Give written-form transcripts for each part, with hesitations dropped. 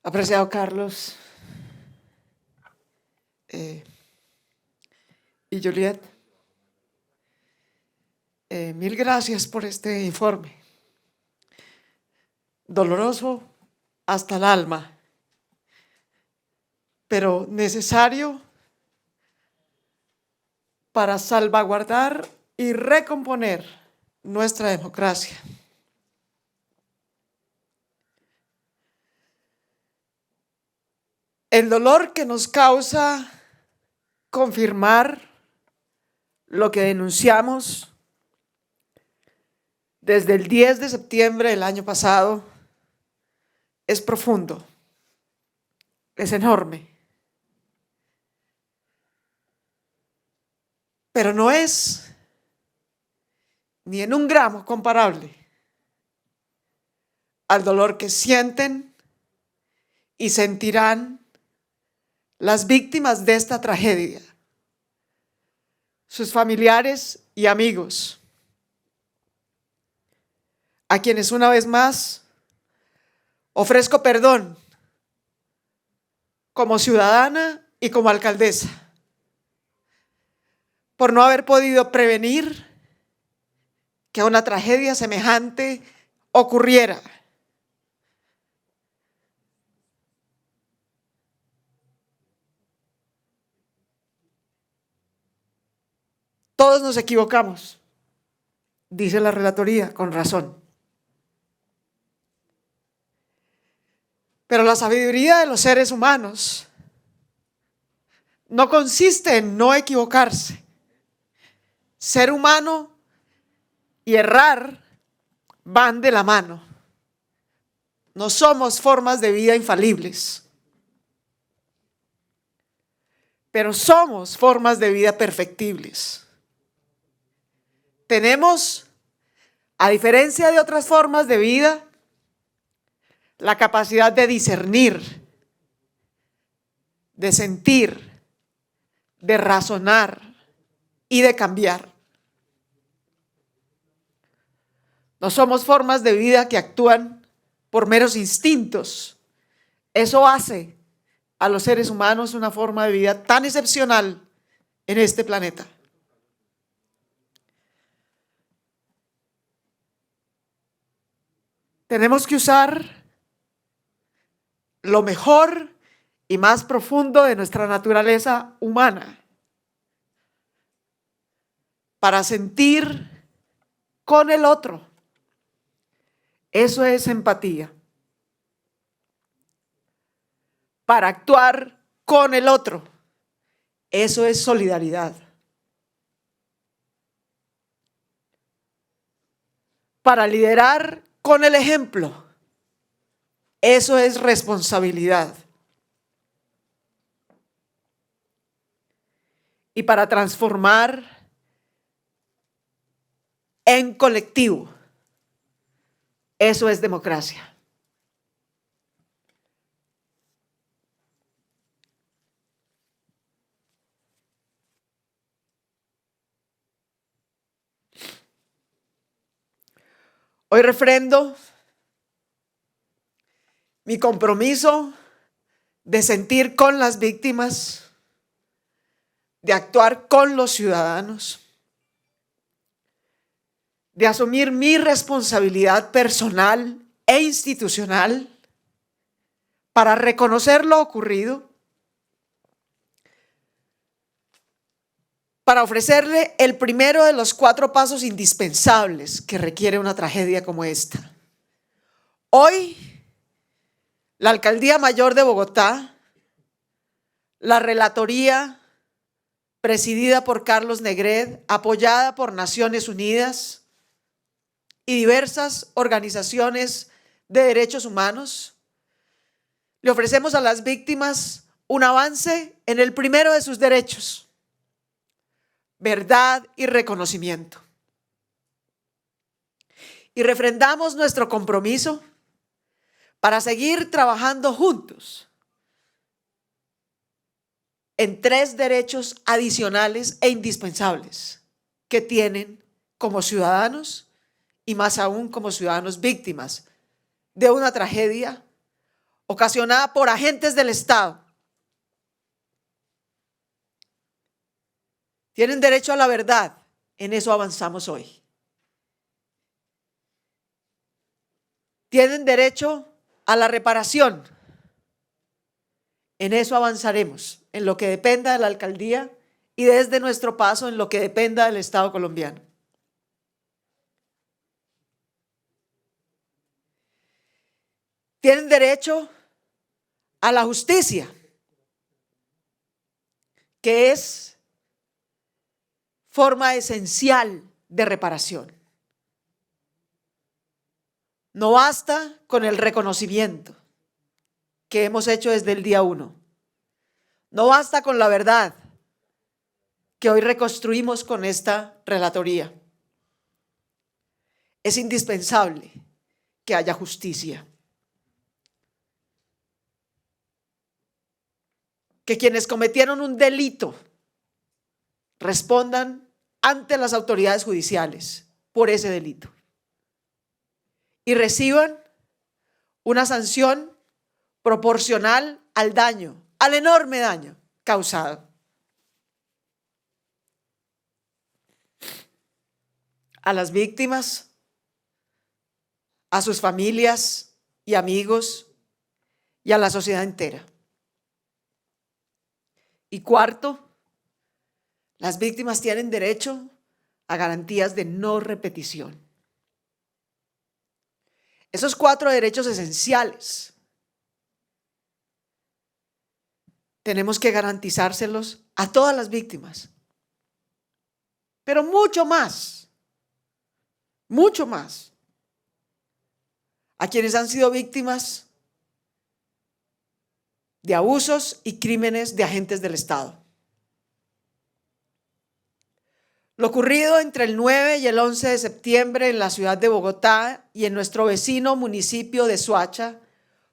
Apreciado Carlos y Juliet, mil gracias por este informe, doloroso hasta el alma, pero necesario para salvaguardar y recomponer nuestra democracia. El dolor que nos causa confirmar lo que denunciamos desde el 10 de septiembre del año pasado es profundo, es enorme, pero no es ni en un gramo comparable al dolor que sienten y sentirán las víctimas de esta tragedia, sus familiares y amigos, a quienes una vez más ofrezco perdón como ciudadana y como alcaldesa por no haber podido prevenir que una tragedia semejante ocurriera. Todos nos equivocamos, dice la relatoría, con razón. Pero la sabiduría de los seres humanos no consiste en no equivocarse. Ser humano y errar van de la mano. No somos formas de vida infalibles, pero somos formas de vida perfectibles. Tenemos, a diferencia de otras formas de vida, la capacidad de discernir, de sentir, de razonar y de cambiar. No somos formas de vida que actúan por meros instintos. Eso hace a los seres humanos una forma de vida tan excepcional en este planeta. Tenemos que usar lo mejor y más profundo de nuestra naturaleza humana para sentir con el otro. Eso es empatía. Para actuar con el otro. Eso es solidaridad. Para liderar con el ejemplo. Eso es responsabilidad. Y para transformar en colectivo. Eso es democracia. Hoy refrendo mi compromiso de sentir con las víctimas, de actuar con los ciudadanos, de asumir mi responsabilidad personal e institucional para reconocer lo ocurrido, para ofrecerle el primero de los 4 pasos indispensables que requiere una tragedia como esta. Hoy, la Alcaldía Mayor de Bogotá, la relatoría presidida por Carlos Negret, apoyada por Naciones Unidas y diversas organizaciones de derechos humanos, le ofrecemos a las víctimas un avance en el primero de sus derechos: verdad y reconocimiento. Y refrendamos nuestro compromiso para seguir trabajando juntos en 3 derechos adicionales e indispensables que tienen como ciudadanos y más aún como ciudadanos víctimas de una tragedia ocasionada por agentes del Estado. Tienen derecho a la verdad. En eso avanzamos hoy. Tienen derecho a la reparación. En eso avanzaremos, en lo que dependa de la alcaldía y desde nuestro paso en lo que dependa del Estado colombiano. Tienen derecho a la justicia, que es forma esencial de reparación. No basta con el reconocimiento que hemos hecho desde el día 1. No basta con la verdad que hoy reconstruimos con esta relatoría. Es indispensable que haya justicia. Que quienes cometieron un delito respondan ante las autoridades judiciales por ese delito y reciban una sanción proporcional al daño, al enorme daño causado. A las víctimas, a sus familias y amigos y a la sociedad entera. Y cuarto, las víctimas tienen derecho a garantías de no repetición. Esos 4 derechos esenciales tenemos que garantizárselos a todas las víctimas. Pero mucho más a quienes han sido víctimas de abusos y crímenes de agentes del Estado. Lo ocurrido entre el 9 y el 11 de septiembre en la ciudad de Bogotá y en nuestro vecino municipio de Soacha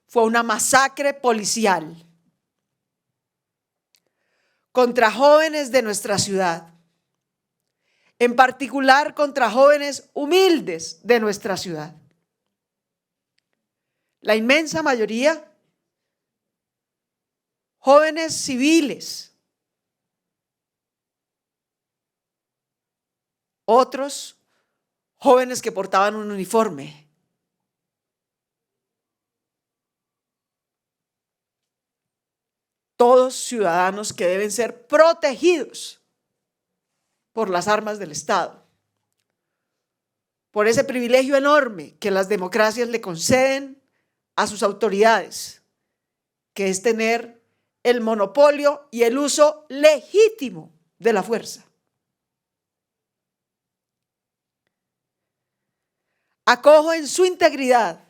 fue una masacre policial contra jóvenes de nuestra ciudad, en particular contra jóvenes humildes de nuestra ciudad. La inmensa mayoría, jóvenes civiles, otros jóvenes que portaban un uniforme. Todos ciudadanos que deben ser protegidos por las armas del Estado, por ese privilegio enorme que las democracias le conceden a sus autoridades, que es tener el monopolio y el uso legítimo de la fuerza. Acojo en su integridad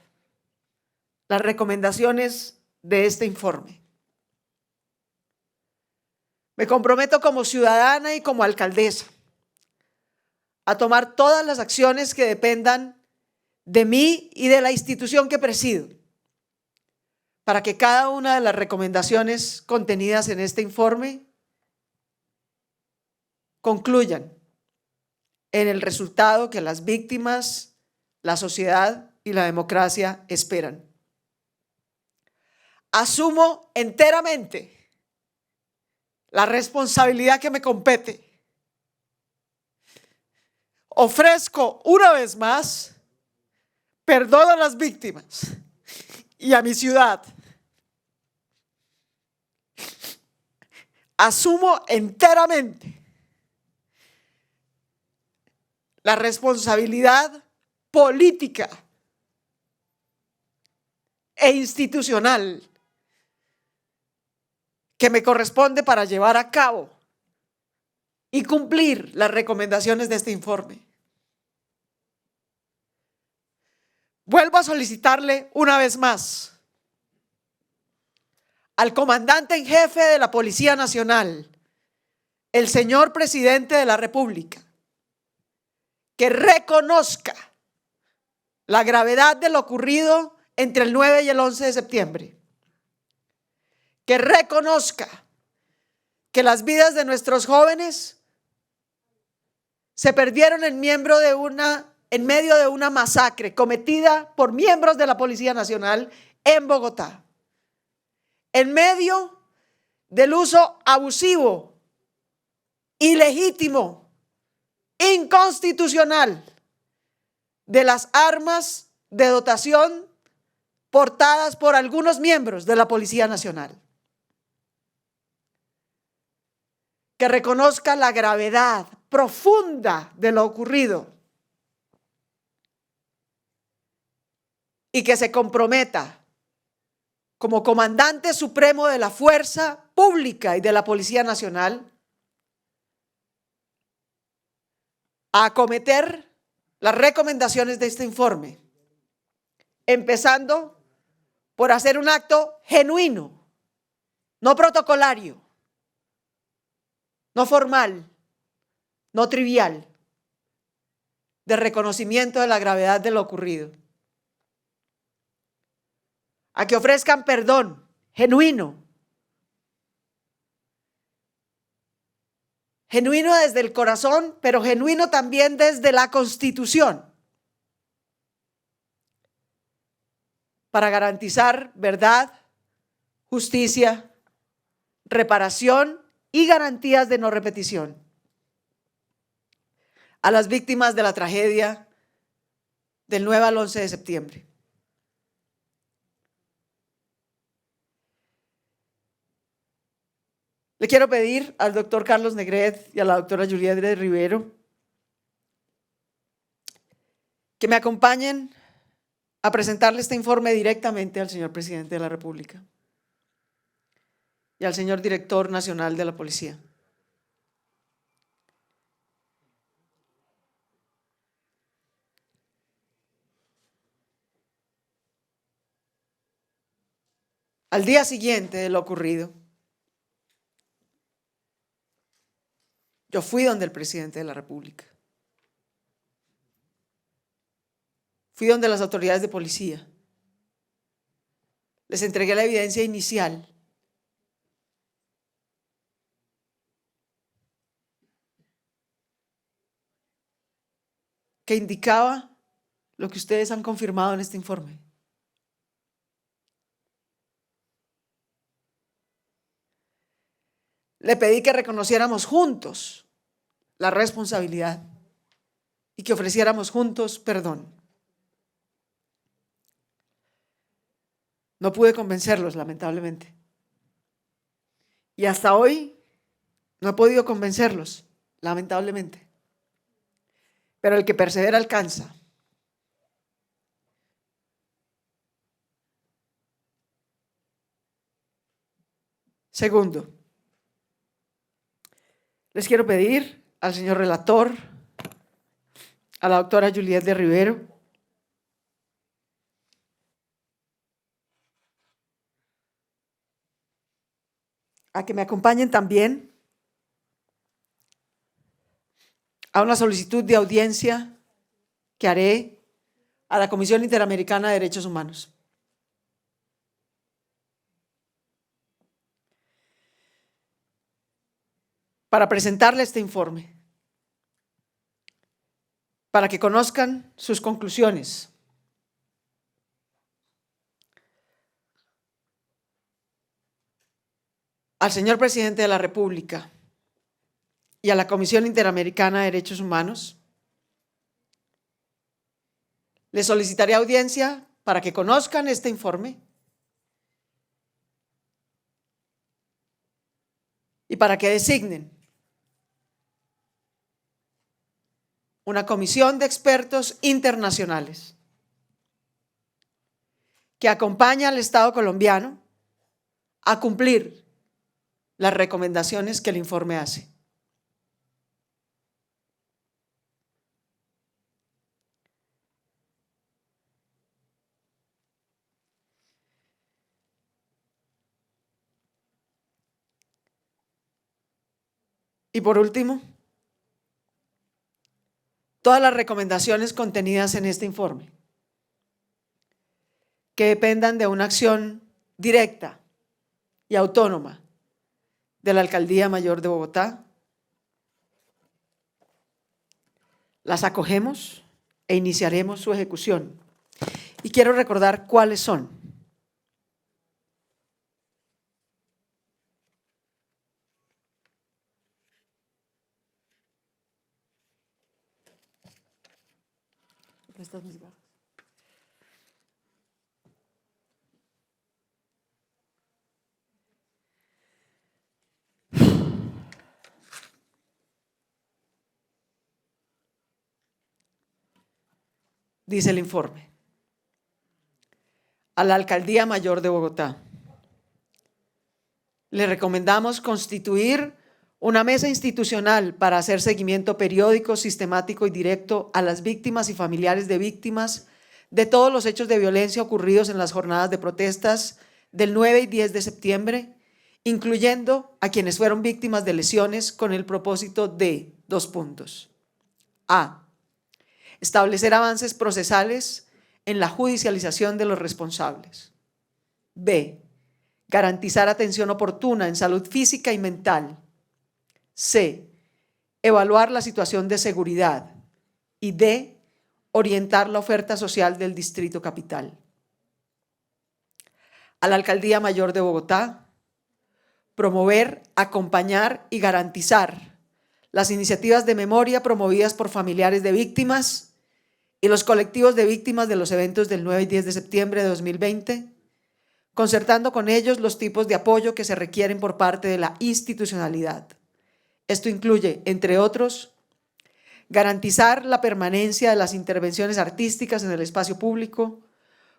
las recomendaciones de este informe. Me comprometo como ciudadana y como alcaldesa a tomar todas las acciones que dependan de mí y de la institución que presido para que cada una de las recomendaciones contenidas en este informe concluyan en el resultado que las víctimas, la sociedad y la democracia esperan. Asumo enteramente la responsabilidad que me compete. Ofrezco una vez más perdón a las víctimas y a mi ciudad. Asumo enteramente la responsabilidad política e institucional que me corresponde para llevar a cabo y cumplir las recomendaciones de este informe. Vuelvo a solicitarle una vez más al comandante en jefe de la Policía Nacional, el señor presidente de la República, que reconozca la gravedad de lo ocurrido entre el 9 y el 11 de septiembre. Que reconozca que las vidas de nuestros jóvenes se perdieron en medio de una masacre cometida por miembros de la Policía Nacional en Bogotá. en medio del uso abusivo, ilegítimo, inconstitucional de las armas de dotación portadas por algunos miembros de la Policía Nacional. Que reconozca la gravedad profunda de lo ocurrido y que se comprometa como comandante supremo de la Fuerza Pública y de la Policía Nacional a acometer las recomendaciones de este informe, empezando por hacer un acto genuino, no protocolario, no formal, no trivial, de reconocimiento de la gravedad de lo ocurrido. A que ofrezcan perdón genuino, genuino desde el corazón, pero genuino también desde la Constitución, para garantizar verdad, justicia, reparación y garantías de no repetición a las víctimas de la tragedia del 9 al 11 de septiembre. Le quiero pedir al doctor Carlos Negret y a la doctora Juliette Rivero que me acompañen a presentarle este informe directamente al señor presidente de la República y al señor director nacional de la policía. Al día siguiente de lo ocurrido, yo fui donde el presidente de la República. Fui donde las autoridades de policía. Les entregué la evidencia inicial. Que indicaba lo que ustedes han confirmado en este informe. Le pedí que reconociéramos juntos la responsabilidad y que ofreciéramos juntos perdón. No pude convencerlos, lamentablemente. Y hasta hoy no he podido convencerlos, lamentablemente. Pero el que persevera alcanza. Segundo, les quiero pedir al señor relator, a la doctora Juliette Rivero, a que me acompañen también a una solicitud de audiencia que haré a la Comisión Interamericana de Derechos Humanos. Para presentarle este informe, para que conozcan sus conclusiones. Al señor presidente de la República y a la Comisión Interamericana de Derechos Humanos, les solicitaré audiencia para que conozcan este informe y para que designen una comisión de expertos internacionales que acompaña al Estado colombiano a cumplir las recomendaciones que el informe hace. Y por último, todas las recomendaciones contenidas en este informe que dependan de una acción directa y autónoma de la Alcaldía Mayor de Bogotá, las acogemos e iniciaremos su ejecución. Y quiero recordar cuáles son. prestas mis gafas? Dice el informe. A la Alcaldía Mayor de Bogotá le recomendamos constituir una mesa institucional para hacer seguimiento periódico, sistemático y directo a las víctimas y familiares de víctimas de todos los hechos de violencia ocurridos en las jornadas de protestas del 9 y 10 de septiembre, incluyendo a quienes fueron víctimas de lesiones, con el propósito de: 2 puntos. A. Establecer avances procesales en la judicialización de los responsables. B. Garantizar atención oportuna en salud física y mental. C. Evaluar la situación de seguridad. Y D. Orientar la oferta social del Distrito Capital. A la Alcaldía Mayor de Bogotá, promover, acompañar y garantizar las iniciativas de memoria promovidas por familiares de víctimas y los colectivos de víctimas de los eventos del 9 y 10 de septiembre de 2020, concertando con ellos los tipos de apoyo que se requieren por parte de la institucionalidad. Esto incluye, entre otros, garantizar la permanencia de las intervenciones artísticas en el espacio público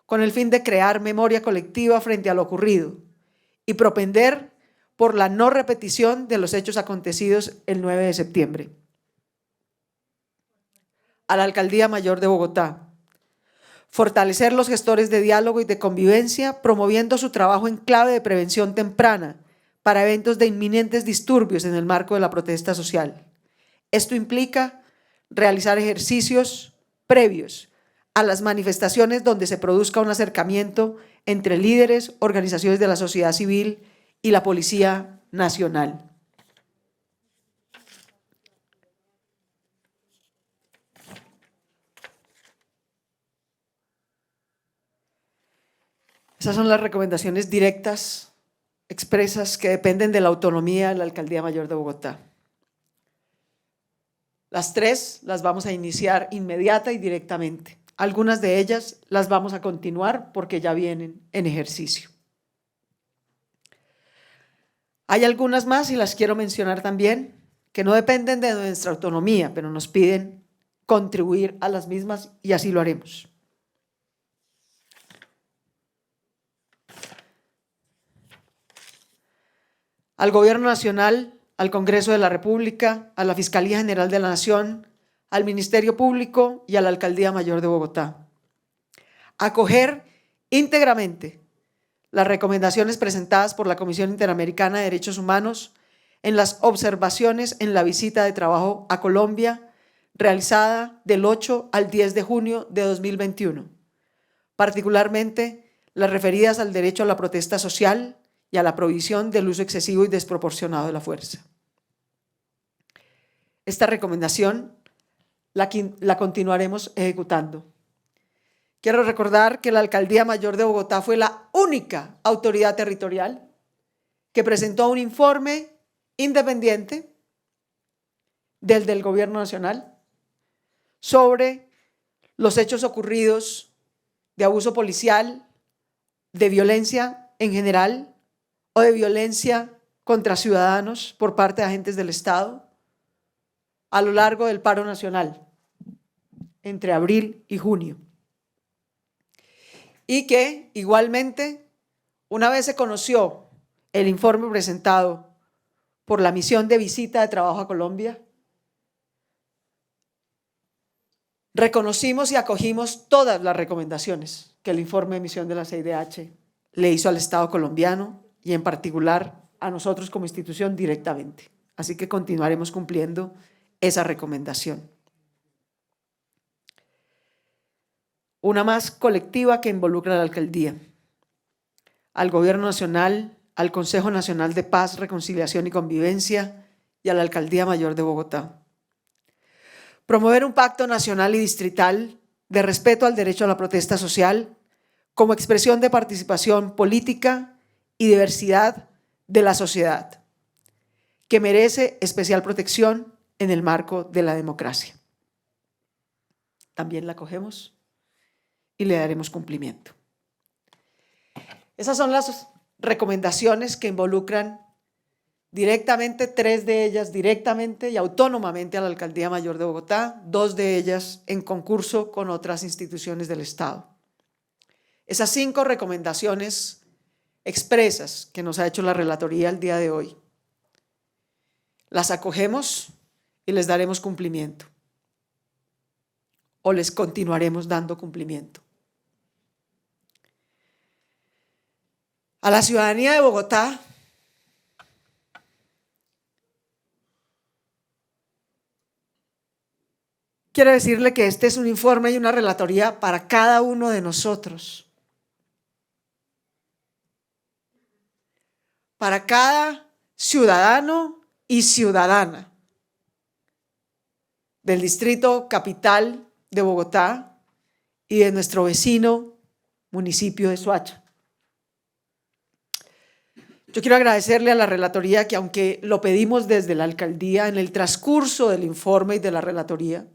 con el fin de crear memoria colectiva frente a lo ocurrido y propender por la no repetición de los hechos acontecidos el 9 de septiembre. A la Alcaldía Mayor de Bogotá, fortalecer los gestores de diálogo y de convivencia, promoviendo su trabajo en clave de prevención temprana para eventos de inminentes disturbios en el marco de la protesta social. Esto implica realizar ejercicios previos a las manifestaciones donde se produzca un acercamiento entre líderes, organizaciones de la sociedad civil y la Policía Nacional. Esas son las recomendaciones directas, expresas, que dependen de la autonomía de la Alcaldía Mayor de Bogotá. Las 3 las vamos a iniciar inmediata y directamente. Algunas de ellas las vamos a continuar porque ya vienen en ejercicio. Hay algunas más, y las quiero mencionar también, que no dependen de nuestra autonomía, pero nos piden contribuir a las mismas y así lo haremos. Al Gobierno Nacional, al Congreso de la República, a la Fiscalía General de la Nación, al Ministerio Público y a la Alcaldía Mayor de Bogotá. Acoger íntegramente las recomendaciones presentadas por la Comisión Interamericana de Derechos Humanos en las observaciones en la visita de trabajo a Colombia realizada del 8 al 10 de junio de 2021, particularmente las referidas al derecho a la protesta social y a la prohibición del uso excesivo y desproporcionado de la fuerza. Esta recomendación la continuaremos ejecutando. Quiero recordar que la Alcaldía Mayor de Bogotá fue la única autoridad territorial que presentó un informe independiente del Gobierno Nacional sobre los hechos ocurridos de abuso policial, de violencia en general o de violencia contra ciudadanos por parte de agentes del Estado a lo largo del paro nacional entre abril y junio. Y que igualmente, una vez se conoció el informe presentado por la misión de visita de trabajo a Colombia, reconocimos y acogimos todas las recomendaciones que el informe de misión de la CIDH le hizo al Estado colombiano y en particular a nosotros como institución directamente. Así que continuaremos cumpliendo esa recomendación. Una más colectiva que involucra a la Alcaldía, al Gobierno Nacional, al Consejo Nacional de Paz, Reconciliación y Convivencia y a la Alcaldía Mayor de Bogotá. Promover un pacto nacional y distrital de respeto al derecho a la protesta social como expresión de participación política y diversidad de la sociedad, que merece especial protección en el marco de la democracia. también la acogemos y le daremos cumplimiento. Esas son las recomendaciones que involucran directamente, 3 de ellas directamente y autónomamente a la Alcaldía Mayor de Bogotá, 2 de ellas en concurso con otras instituciones del Estado. Esas 5 recomendaciones expresas que nos ha hecho la relatoría el día de hoy, las acogemos y les daremos cumplimiento, o les continuaremos dando cumplimiento. A la ciudadanía de Bogotá quiero decirle que este es un informe y una relatoría para cada uno de nosotros, para cada ciudadano y ciudadana del distrito capital de Bogotá y de nuestro vecino municipio de Soacha. Yo quiero agradecerle a la relatoría que, aunque lo pedimos desde la alcaldía en el transcurso del informe y de la relatoría,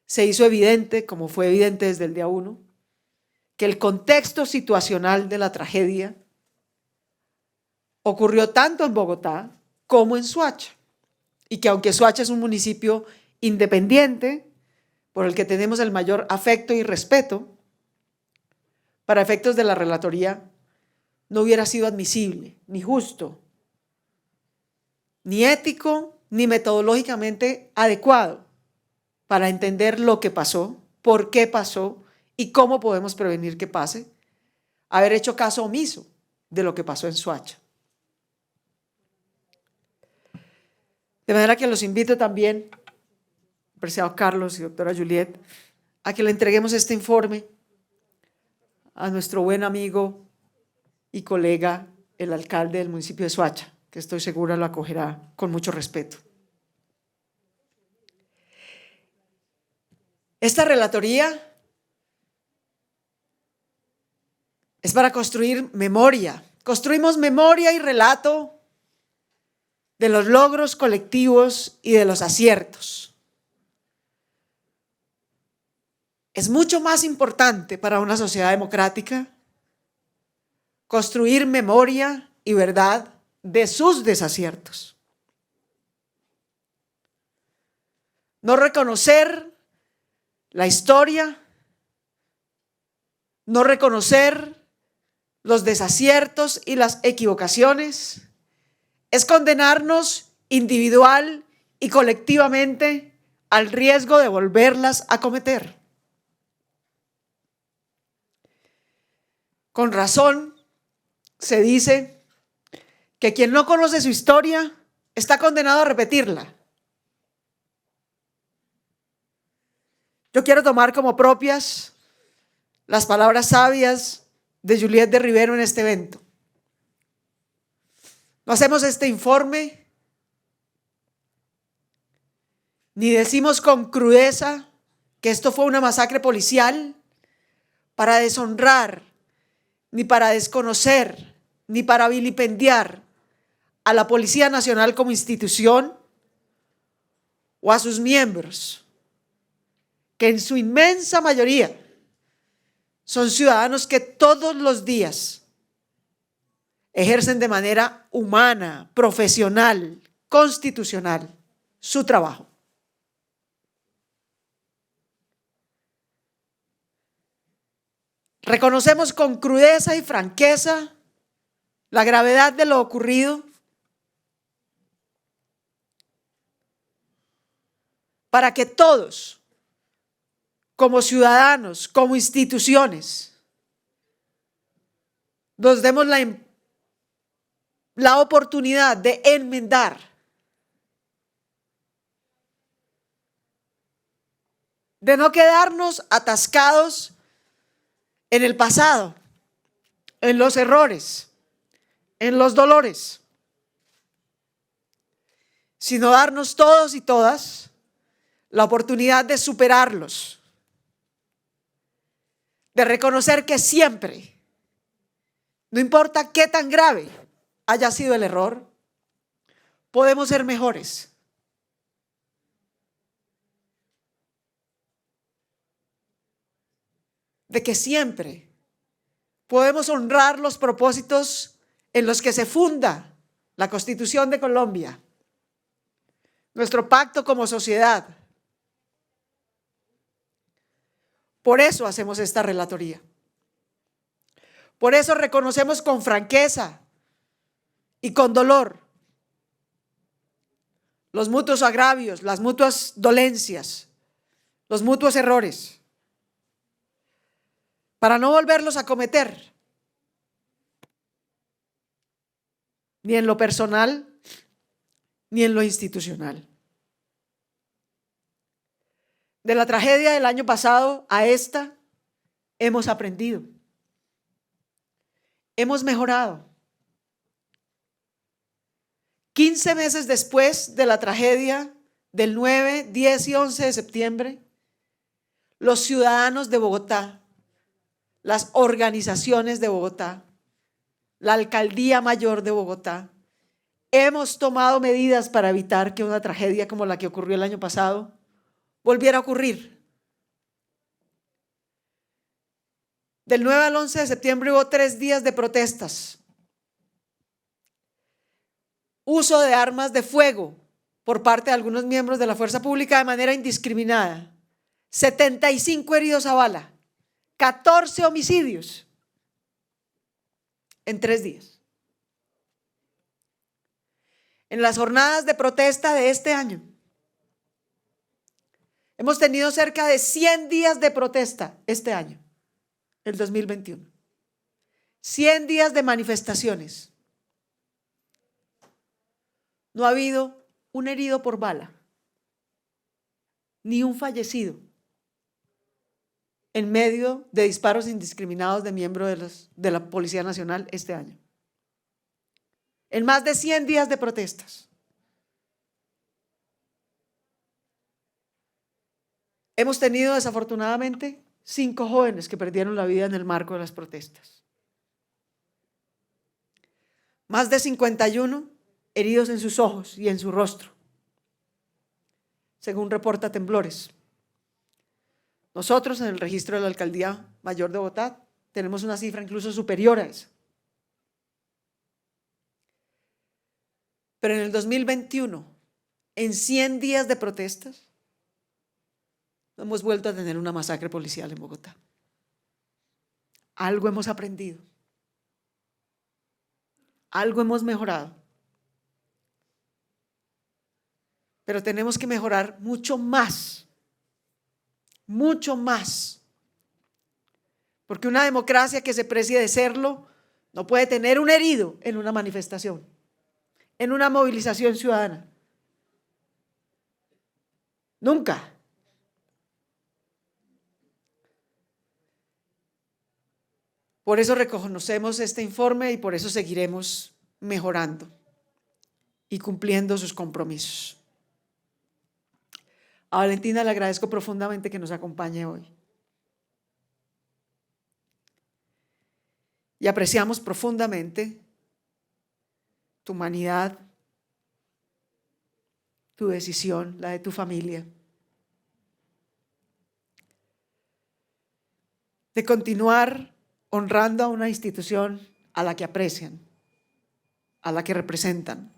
se hizo evidente, como fue evidente desde el día 1, que el contexto situacional de la tragedia ocurrió tanto en Bogotá como en Soacha, y que aunque Soacha es un municipio independiente, por el que tenemos el mayor afecto y respeto, para efectos de la relatoría no hubiera sido admisible, ni justo, ni ético, ni metodológicamente adecuado para entender lo que pasó, por qué pasó y cómo podemos prevenir que pase, haber hecho caso omiso de lo que pasó en Soacha. De manera que los invito también, apreciado Carlos y doctora Juliet, a que le entreguemos este informe a nuestro buen amigo y colega, el alcalde del municipio de Soacha, que estoy segura lo acogerá con mucho respeto. Esta relatoría es para construir memoria. Construimos memoria y relato de los logros colectivos y de los aciertos. Es mucho más importante para una sociedad democrática construir memoria y verdad de sus desaciertos. No reconocer la historia, no reconocer los desaciertos y las equivocaciones, es condenarnos individual y colectivamente al riesgo de volverlas a cometer. Con razón se dice que quien no conoce su historia está condenado a repetirla. Yo quiero tomar como propias las palabras sabias de Juliet de Rivero en este evento. No hacemos este informe ni decimos con crudeza que esto fue una masacre policial para deshonrar, ni para desconocer, ni para vilipendiar a la Policía Nacional como institución o a sus miembros, que en su inmensa mayoría son ciudadanos que todos los días ejercen de manera humana, profesional, constitucional su trabajo. Reconocemos con crudeza y franqueza la gravedad de lo ocurrido para que todos, como ciudadanos, como instituciones, nos demos la oportunidad de enmendar, de no quedarnos atascados en el pasado, en los errores, en los dolores, sino darnos todos y todas la oportunidad de superarlos, de reconocer que siempre, no importa qué tan grave haya sido el error, podemos ser mejores. de que siempre podemos honrar los propósitos en los que se funda la Constitución de Colombia, nuestro pacto como sociedad. Por eso hacemos esta relatoría. Por eso reconocemos con franqueza y con dolor los mutuos agravios, las mutuas dolencias, los mutuos errores, para no volverlos a cometer, ni en lo personal, ni en lo institucional. De la tragedia del año pasado a esta, hemos aprendido, hemos mejorado. 15 meses después de la tragedia del 9, 10 y 11 de septiembre, los ciudadanos de Bogotá, las organizaciones de Bogotá, la Alcaldía Mayor de Bogotá, hemos tomado medidas para evitar que una tragedia como la que ocurrió el año pasado volviera a ocurrir. Del 9 al 11 de septiembre hubo 3 días de protestas. Uso de armas de fuego por parte de algunos miembros de la fuerza pública de manera indiscriminada. 75 heridos a bala. 14 homicidios en 3 días. En las jornadas de protesta de este año, hemos tenido cerca de 100 días de protesta este año, el 2021. 100 días de manifestaciones. No ha habido un herido por bala, ni un fallecido en medio de disparos indiscriminados de miembros de la Policía Nacional este año. En más de 100 días de protestas. Hemos tenido desafortunadamente 5 jóvenes que perdieron la vida en el marco de las protestas. Más de 51 heridos en sus ojos y en su rostro, según reporta Temblores. Nosotros en el registro de la Alcaldía Mayor de Bogotá tenemos una cifra incluso superior a esa. Pero en el 2021, en 100 días de protestas, hemos vuelto a tener una masacre policial en Bogotá. Algo hemos aprendido. Algo hemos mejorado. Pero tenemos que mejorar mucho más. Mucho más. Porque una democracia que se precie de serlo no puede tener un herido en una manifestación, en una movilización ciudadana. Nunca. Por eso reconocemos este informe y por eso seguiremos mejorando y cumpliendo sus compromisos. A Valentina le agradezco profundamente que nos acompañe hoy. Y apreciamos profundamente tu humanidad, tu decisión, la de tu familia, de continuar honrando a una institución a la que aprecian, a la que representan,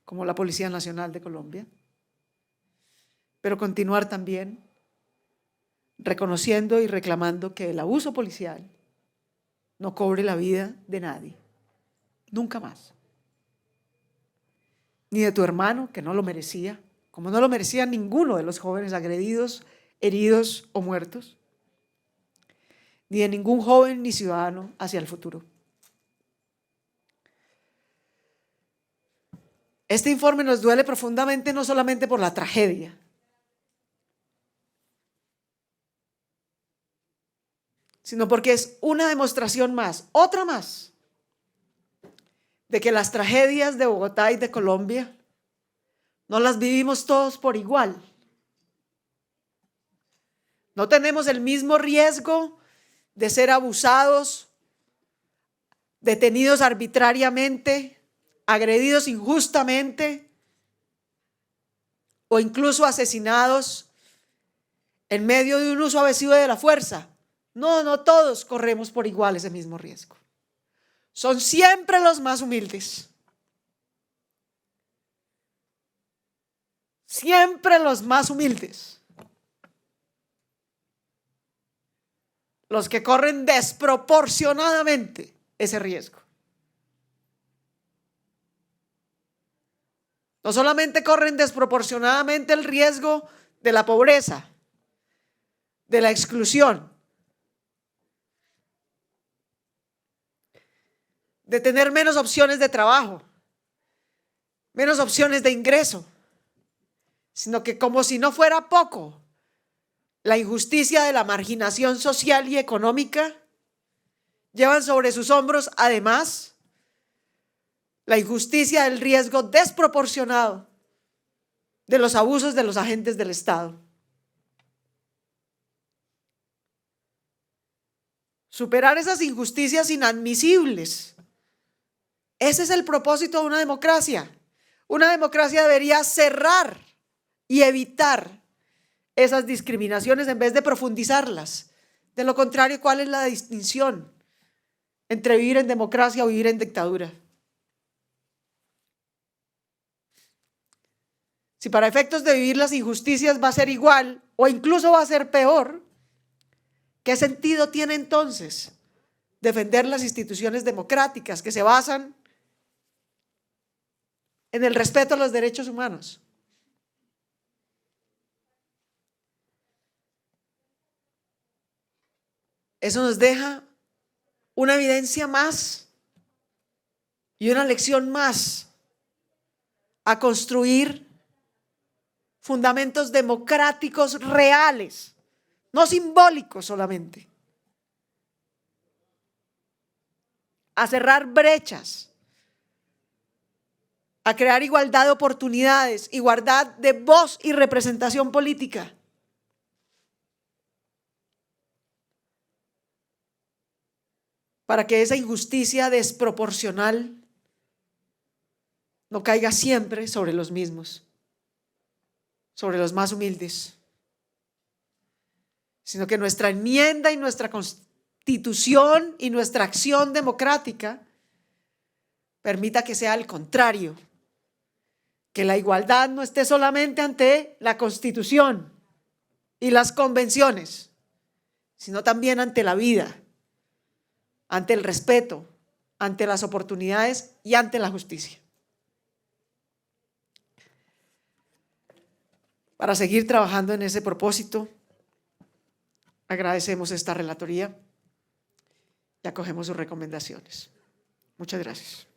como la Policía Nacional de Colombia, pero continuar también reconociendo y reclamando que el abuso policial no cobre la vida de nadie, nunca más. Ni de tu hermano, que no lo merecía, como no lo merecía ninguno de los jóvenes agredidos, heridos o muertos, ni de ningún joven ni ciudadano hacia el futuro. Este informe nos duele profundamente no solamente por la tragedia, sino porque es una demostración más, otra más, de que las tragedias de Bogotá y de Colombia no las vivimos todos por igual. No tenemos el mismo riesgo de ser abusados, detenidos arbitrariamente, agredidos injustamente o incluso asesinados en medio de un uso abusivo de la fuerza, No, no todos corremos por igual ese mismo riesgo. Son siempre los más humildes. Siempre los más humildes. Los que corren desproporcionadamente ese riesgo. No solamente corren desproporcionadamente el riesgo de la pobreza, de la exclusión, de tener menos opciones de trabajo, menos opciones de ingreso, sino que, como si no fuera poco, la injusticia de la marginación social y económica llevan sobre sus hombros, además, la injusticia del riesgo desproporcionado de los abusos de los agentes del Estado. Superar esas injusticias inadmisibles. Ese es el propósito de una democracia. Una democracia debería cerrar y evitar esas discriminaciones en vez de profundizarlas. De lo contrario, ¿cuál es la distinción entre vivir en democracia o vivir en dictadura? Si para efectos de vivir las injusticias va a ser igual o incluso va a ser peor, ¿qué sentido tiene entonces defender las instituciones democráticas que se basan en el respeto a los derechos humanos? Eso nos deja una evidencia más y una lección más a construir fundamentos democráticos reales, no simbólicos solamente, a cerrar brechas, a crear igualdad de oportunidades, igualdad de voz y representación política. Para que esa injusticia desproporcional no caiga siempre sobre los mismos, sobre los más humildes, sino que nuestra enmienda y nuestra constitución y nuestra acción democrática permita que sea al contrario, que la igualdad no esté solamente ante la Constitución y las convenciones, sino también ante la vida, ante el respeto, ante las oportunidades y ante la justicia. Para seguir trabajando en ese propósito, agradecemos esta relatoría y acogemos sus recomendaciones. Muchas gracias.